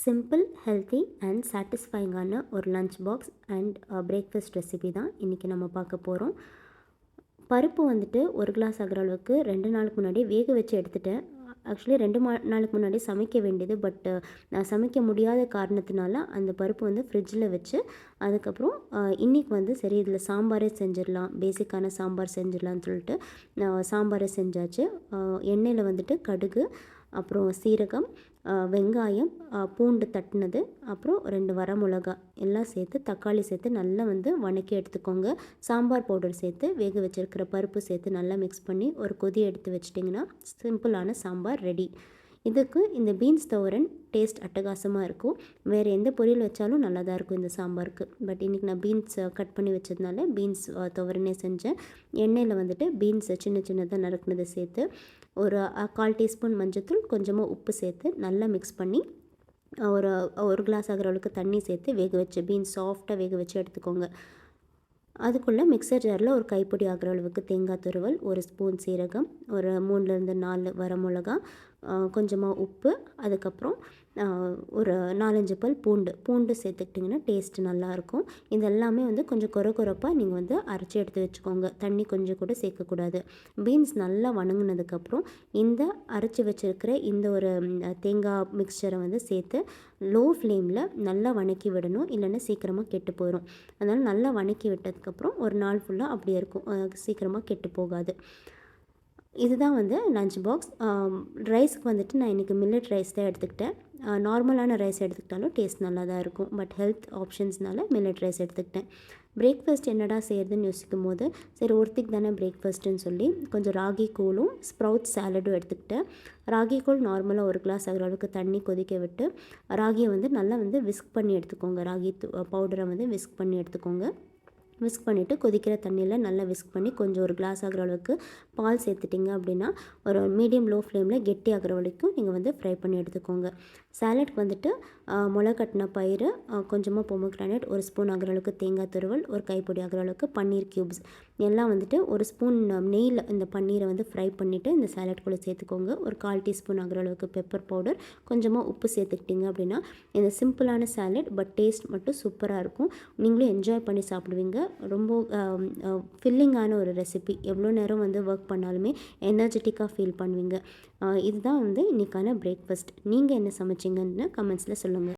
Simple, healthy and சாட்டிஸ்ஃபைங்கான ஒரு lunch box and breakfast recipe தான் இன்றைக்கி நம்ம பார்க்க போகிறோம். பருப்பு வந்துட்டு 1 கிளாஸ் ஆகிற அளவுக்கு 2 நாளுக்கு முன்னாடி வேக வச்சு எடுத்துட்டேன். ஆக்சுவலி 2 நாளுக்கு முன்னாடி சமைக்க வேண்டியது. பட் நான் சமைக்க முடியாத காரணத்தினால அந்த பருப்பு வந்து ஃப்ரிட்ஜில் வச்சு அதுக்கப்புறம் இன்றைக்கி வந்து சரி இதில் சாம்பாரே செஞ்சிடலாம், பேசிக்கான சாம்பார் செஞ்சிடலான்னு சொல்லிட்டு சாம்பாரே செஞ்சாச்சு. எண்ணெயில் வந்துட்டு கடுகு, அப்புறம் சீரகம், வெங்காயம், பூண்டு தட்டினது, அப்புறம் 2 வரமிளகா எல்லாம் சேர்த்து தக்காளி சேர்த்து நல்லா வந்து வணக்கி எடுத்துக்கோங்க. சாம்பார் பவுடர் சேர்த்து வேக வச்சுருக்கிற பருப்பு சேர்த்து நல்லா மிக்ஸ் பண்ணி ஒரு கொதி எடுத்து வச்சிட்டிங்கன்னா சிம்பிளான சாம்பார் ரெடி. இதுக்கு இந்த பீன்ஸ் துவரன் டேஸ்ட் அட்டகாசமாக இருக்கும். வேறு எந்த பொரியல் வச்சாலும் நல்லா தான் இருக்கும் இந்த சாம்பாருக்கு. பட் இன்றைக்கி நான் பீன்ஸ் கட் பண்ணி வச்சதுனால பீன்ஸ் துவரனே செஞ்சேன். எண்ணெயில் வந்துட்டு பீன்ஸ் சின்ன சின்னதாக நறுக்குனதை சேர்த்து ஒரு 1/4 டீஸ்பூன் மஞ்சத்தூள், கொஞ்சமாக உப்பு சேர்த்து நல்லா மிக்ஸ் பண்ணி ஒரு கிளாஸ் ஆகிற அளவுக்கு தண்ணி சேர்த்து வேக வச்சு பீன்ஸ் சாஃப்டாக வேக வச்சு எடுத்துக்கோங்க. அதுக்குள்ளே மிக்சர் ஜாரில் ஒரு கைப்பிடி ஆகிற அளவுக்கு தேங்காய் துருவல், 1 ஸ்பூன் சீரகம், ஒரு 3லேருந்து 4 வரமிளகா, கொஞ்சமாக உப்பு, அதுக்கப்புறம் ஒரு 4-5 பல் பூண்டு சேர்த்துக்கிட்டிங்கன்னா டேஸ்ட்டு நல்லாயிருக்கும். இது எல்லாமே வந்து கொஞ்சம் கொரப்பாக நீங்கள் வந்து அரைச்சி எடுத்து வச்சுக்கோங்க. தண்ணி கொஞ்சம் கூட சேர்க்கக்கூடாது. பீன்ஸ் நல்லா வணங்கினதுக்கப்புறம் இந்த அரைச்சி வச்சுருக்கிற இந்த ஒரு தேங்காய் மிக்சரை வந்து சேர்த்து லோ ஃப்ளேமில் நல்லா வணக்கி விடணும், இல்லைன்னா சீக்கிரமாக கெட்டு போயிடும். அதனால் நல்லா வணக்கி விட்டதுக்கப்புறம் ஒரு நாள் ஃபுல்லாக அப்படியே இருக்கும், சீக்கிரமாக கெட்டு போகாது. இதுதான் வந்து லஞ்ச் பாக்ஸ். ரைஸுக்கு வந்துட்டு நான் இன்றைக்கி மில்லட் ரைஸ் தான் எடுத்துக்கிட்டேன். நார்மலான ரைஸ் எடுத்துக்கிட்டாலும் டேஸ்ட் நல்லா தான் இருக்கும். பட் ஹெல்த் ஆப்ஷன்ஸ்னால மில்லட் ரைஸ் எடுத்துக்கிட்டேன். பிரேக்ஃபாஸ்ட் என்னடா செய்கிறதுன்னு யோசிக்கும் போது சரி ஒருத்திக்கு தானே பிரேக்ஃபாஸ்ட்டுன்னு சொல்லி கொஞ்சம் ராகி கூழும் ஸ்ப்ரவுட் சாலடும் எடுத்துக்கிட்டேன். ராகி கூழ் நார்மலாக 1 கிளாஸ் ஆகிற அளவுக்கு தண்ணி கொதிக்க விட்டு ராகியை வந்து நல்லா வந்து விஸ்க் பண்ணி எடுத்துக்கோங்க. ராகி பவுடரை வந்து விஸ்க் பண்ணி எடுத்துக்கோங்க. விஸ்க் பண்ணிவிட்டு கொதிக்கிற தண்ணியில் நல்லா விஸ்க் பண்ணி கொஞ்சம் ஒரு கிளாஸ் ஆகிற அளவுக்கு பால் சேர்த்துட்டிங்க அப்படின்னா ஒரு மீடியம் லோ ஃப்ளேமில் கெட்டி ஆகிற வரைக்கும் நீங்கள் வந்து ஃப்ரை பண்ணி எடுத்துக்கோங்க. சாலட்க்கு வந்துட்டு முளை கட்டின பயிறு, கொஞ்சமாக பொமோகிரானேட், 1 ஸ்பூன் ஆகிற அளவுக்கு தேங்காய் துருவல், ஒரு கைப்பிடி ஆகிற அளவுக்கு பன்னீர் க்யூப்ஸ் எல்லாம் வந்துட்டு 1 ஸ்பூன் நெய்யில் இந்த பன்னீரை வந்து ஃப்ரை பண்ணிவிட்டு இந்த சாலட்குள்ளே சேர்த்துக்கோங்க. ஒரு 1/4 டீஸ்பூன் ஆகிற அளவுக்கு பெப்பர் பவுடர், கொஞ்சமாக உப்பு சேர்த்துக்கிட்டிங்க அப்படின்னா இந்த சிம்பிளான சாலட் பட் டேஸ்ட் மட்டும் சூப்பராக இருக்கும். நீங்களும் என்ஜாய் பண்ணி சாப்பிடுவீங்க. ரொம்ப ஃபில்லிங்கான ஒரு ரெசிபி. எவ்வளோ நேரம் வந்து ஒர்க் பண்ணாலுமே எனர்ஜெட்டிக்காக ஃபீல் பண்ணுவீங்க. இதுதான் வந்து இன்றைக்கான பிரேக்ஃபாஸ்ட். நீங்கள் என்ன சமைச்சிங்கன்னு கமெண்ட்ஸில் சொல்லுங்கள்.